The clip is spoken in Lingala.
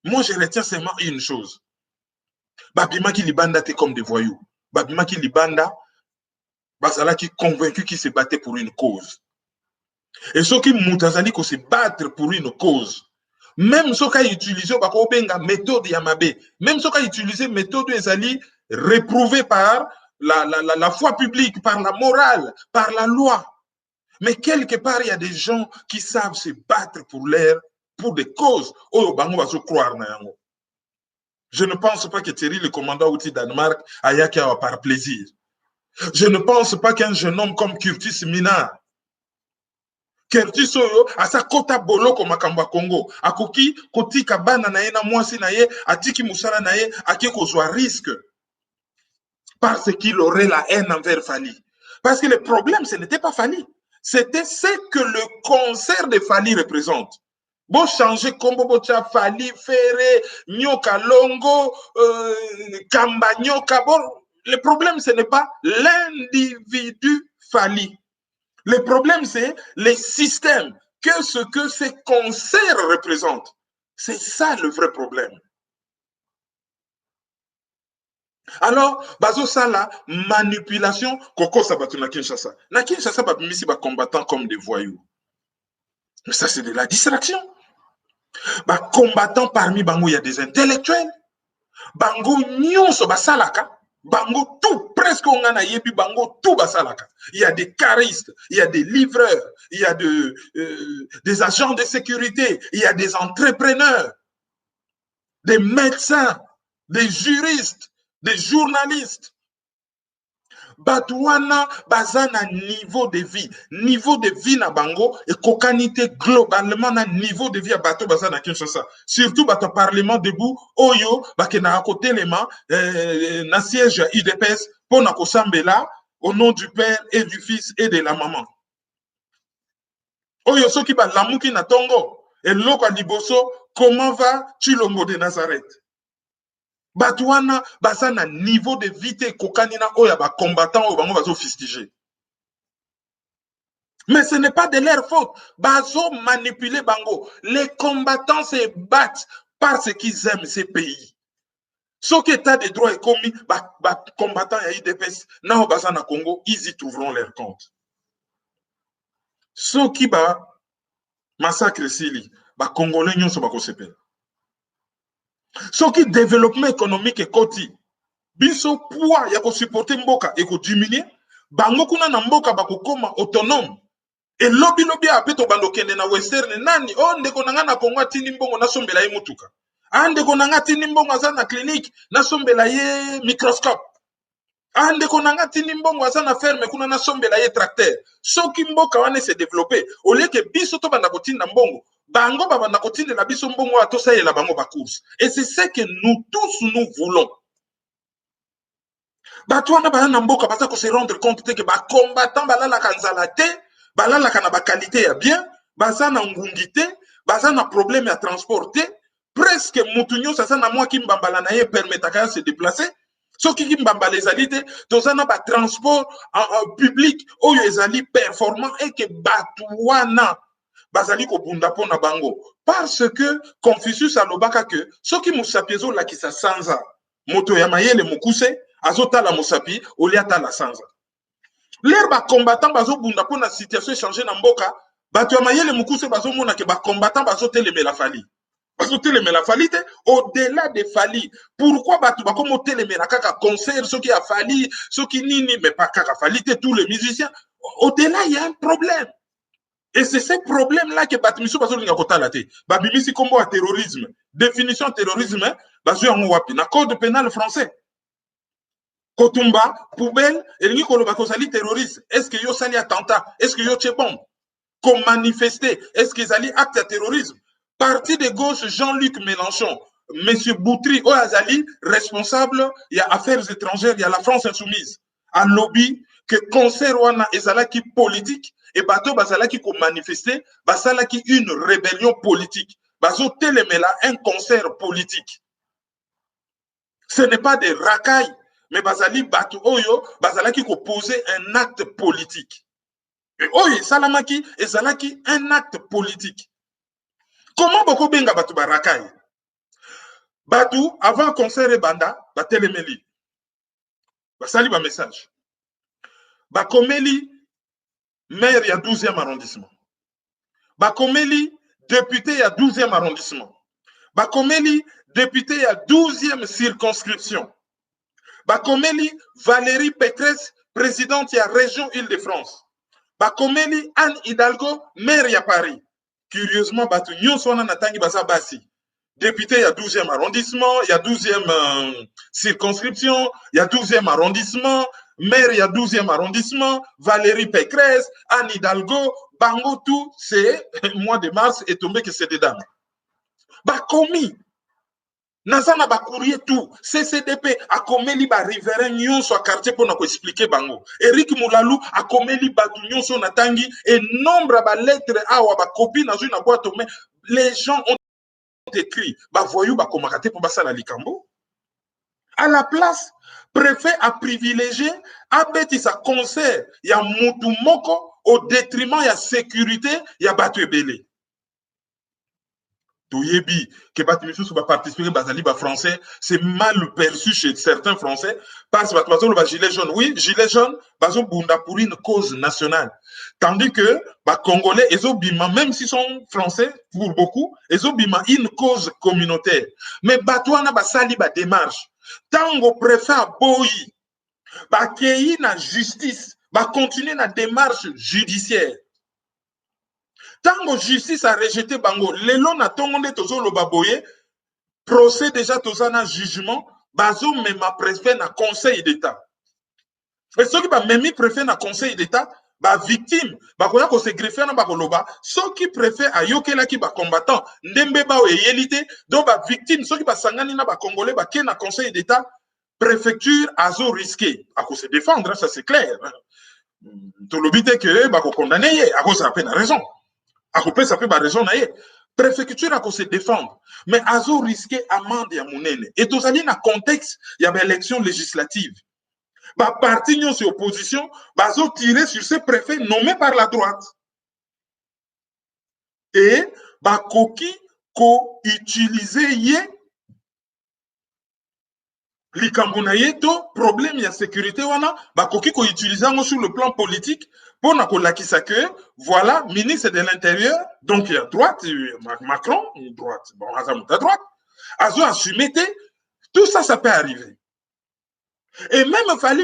Moi, je retiens seulement une chose. Babima qui libanda t'es comme des voyous. Babima qui libanda, Basala qui convaincu qu'il se battait pour une cause. Et ceux qui moutazali qu'on se battre pour une cause. Même ceux qui ont utilisé la méthode Yamabe, même ceux qui ont utilisé la méthode Ezali, réprouvée par la foi publique, par la morale, par la loi. Mais quelque part, il y a des gens qui savent se battre pour l'air, pour des causes. Oh, bango va se croire na yango. Je ne pense pas que Thierry, le commandant outil Danemark, aya kia par plaisir. Je ne pense pas qu'un jeune homme comme Curtis Minard, Curtis Oyo, à sa kota boloko makamba Congo, akoki koti kabana na ye na mwasi na ye, atiki musala na ye, ake kozwa risque. Parce qu'il aurait la haine envers Fali. Parce que le problème, ce n'était pas Fali. C'était ce que le concert de Fali représente. Bon, changer combo, bocha Fali, Ferré, Nyoka Longo, Kamba Nyoka. Bon, le problème, ce n'est pas l'individu Fali. Le problème, c'est les systèmes, que ce que ces concerts représentent. C'est ça le vrai problème. Alors, bazo ça la manipulation, koko sabatu na Kinshasa. Na Kinshasa, babimisi ba combattants comme des voyous. Mais ça, c'est de la distraction. Ba combattants parmi bango, il y a des intellectuels. Bango nyonso basalaka. Bango tout, presque on a yebi bango tout basalaka. Il y a des caristes, il y a des livreurs, il y a des agents de sécurité, il y a des entrepreneurs, des médecins, des juristes, des journalistes. Batouana bazana niveau de vie na bango et kokanité globalement na niveau de vie à bateau bazana Kinshasa. Surtout bateau parlement debout oyo bakena à côté les mains na siège IDPS pour na kosambela au nom du père et du fils et de la maman. Oyo soki ba lamuki na tongo et loko liboso comment va Chilombo de Nazareth. Batouana, basana niveau de vite kokanina oya ba combattant au bango bazo fustigé. Mais ce n'est pas de leur faute. Bazo manipuler bango. Les combattants se battent parce qu'ils aiment ces pays. Ce qui est des droits est commis, bah combattants ya IDPS, na basana Congo, ils y trouveront leur compte. Ce qui ba massacre sili, bah Congolais nyonso ba kosepela. Ce qui développement économique et koti, biso poids ya ko supporter mboka et ko diminuer, bango kuna na mboka ba ko koma autonome. Et lobby ape to bando kende na western nani o ndeko nanga na Kongo atini mbongo na sombela ye mutuka. Ndeko nanga atini mbongo aza na clinique na sombela ye microscope. Ndeko nanga atini mbongo aza na ferme kuna na sombela ye tracteur. Soki mboka wane se développer, au lieu que biso to banda kotinda mbongo, bango ba banda kotinda la biso mbongo atosa ye la bango ba course. Et c'est ce que nous tous nous voulons. Batouana ba na mboka baza ko se rendre compte que ba combattant balala kanzala te, balalaka na ba qualité ya bien, baza na ngungi te, baza na problème ya transporter, presque mutu nyonso aza na mwa kimbambala na ye permetaka ya se déplacer. Soki kimbambala ezali te, toza na ba transport public oyo ezali performant et que batouana bazali kobunda pona bango. Parce que Confucius alobaka que soki musapi ezolakisa sanza, moto ya mayele mokuse azotala musapi oliata la sanza. L'air ba combattant bazo bunda pour la situation changer na mboka, bato ya mayele mukuse bazo mona ke ba combattant bazo telemela Fali. Bazo telemela Fali te au-delà de Fali. Pourquoi bato ba komo telemela kaka concert ceux qui a Fali, ceux qui nini mais pas kaka Fali te tous les musiciens. Au-delà il y a un problème. Et c'est ce problème-là que Batimiso bazo linga kotala te. Ba bimisi kombo a terrorisme. Définition terrorisme, bazo yango wapi na code pénal français. Kotumba, poubelle, et lui koloba kozali terroriste. Est-ce que yo sali attentat? Est-ce que yo tche bombe? Comme manifester? Est-ce que zali acte de terrorisme? Parti de gauche, Jean-Luc Mélenchon, Monsieur Boutry, Oazali, responsable, il y a affaires étrangères, il y a la France insoumise. Un lobby que concert wana ezalaki politique et bateau bazalaki ko manifester, bazalaki une rébellion politique. Bazo telemela un concert politique. Ce n'est pas des racailles. Mais bazali batu oyo, bazalaki ko poser un acte politique. Et oyo, salamaki, ezalaki un acte politique. Comment boko benga batu barakai? Batou, avant concert et banda, ba téléméli. Ba sali ba message. Ba komeli, maire ya 12e arrondissement. Ba komeli, député ya 12e arrondissement. Ba komeli, député ya 12e circonscription. Ba komeli, Valérie Pécresse, présidente ya région Île-de-France. Ba komeli, Anne Hidalgo, maire ya Paris. Curieusement, batu nyonso wana natangi baza basi. Député, il y a 12e arrondissement, il y a 12e circonscription, il y a 12e arrondissement, maire, il y a 12e arrondissement, Valérie Pécresse, Anne Hidalgo, Bango, tout, c'est mois de mars est tombé que c'est des dames. Bah, commis. Nazana ba courrier tout, CCDP a komeli ba riverain nyonso a quartier pour nous expliquer bango. Eric Moulalou a komeli ba nyonso natangi et nombre ba lettres awa ba copie dans une boîte aux mains. Les gens ont écrit, bah voyou bah komakate pour basa la likambo. À la place, préfet a privilégié, a bêti sa concert, il y a mutu moko au détriment, il y a sécurité, il y a batu belé. Toyebi, que batu mifus va participer, bazali ba français, c'est mal perçu chez certains français, parce que bazo ba gilet jaune, oui, gilet jaune, bazo bunda pour une cause nationale. Tandis que, bah, Congolais, ils ont bima, même s'ils sont français, pour beaucoup, ils ont bima une cause communautaire. Mais, batouana, bah, sali, bah, démarche. Tango préfère boyi, bah, kéyi na justice, bah, continuer la démarche judiciaire. Tango justice a rejeté bango, lelo na tongo nde tozo lo baboye, procès déjà toza na jugement, bazo mema préfet na conseil d'état. Et ceux qui ba memi préfet na conseil d'état, ba victime, ba koya ko se greffer na ba koloba, ceux qui préfèrent ayokela ki ba combattant, ndembe ba oyelite, donc ba victime, ceux qui ba sangani na ba congolais ba ke na conseil d'état, préfecture azo risqué, à ko se défendre, ça c'est clair. To lobite que ba ko condamner, à cause ça peine raison. À cause ça peut ba raison na ye. Préfecture à se défendre, mais azo risqué amende ya monene. Et tout ça na contexte, il y avait élection législative. Bah, parti non sur opposition, bah, ont tiré sur ces préfets nommés par la droite. Et, bah, koki, ko utilisé yé, likambonaye to, problème y a sécurité wana, bah, koki ko utilisé sur le plan politique, pour na kolakisa que, voilà, ministre de l'Intérieur, donc il y a droite, Macron, droite, bon, à droite, azo assumé, tout ça, ça peut arriver. Et même, il fallait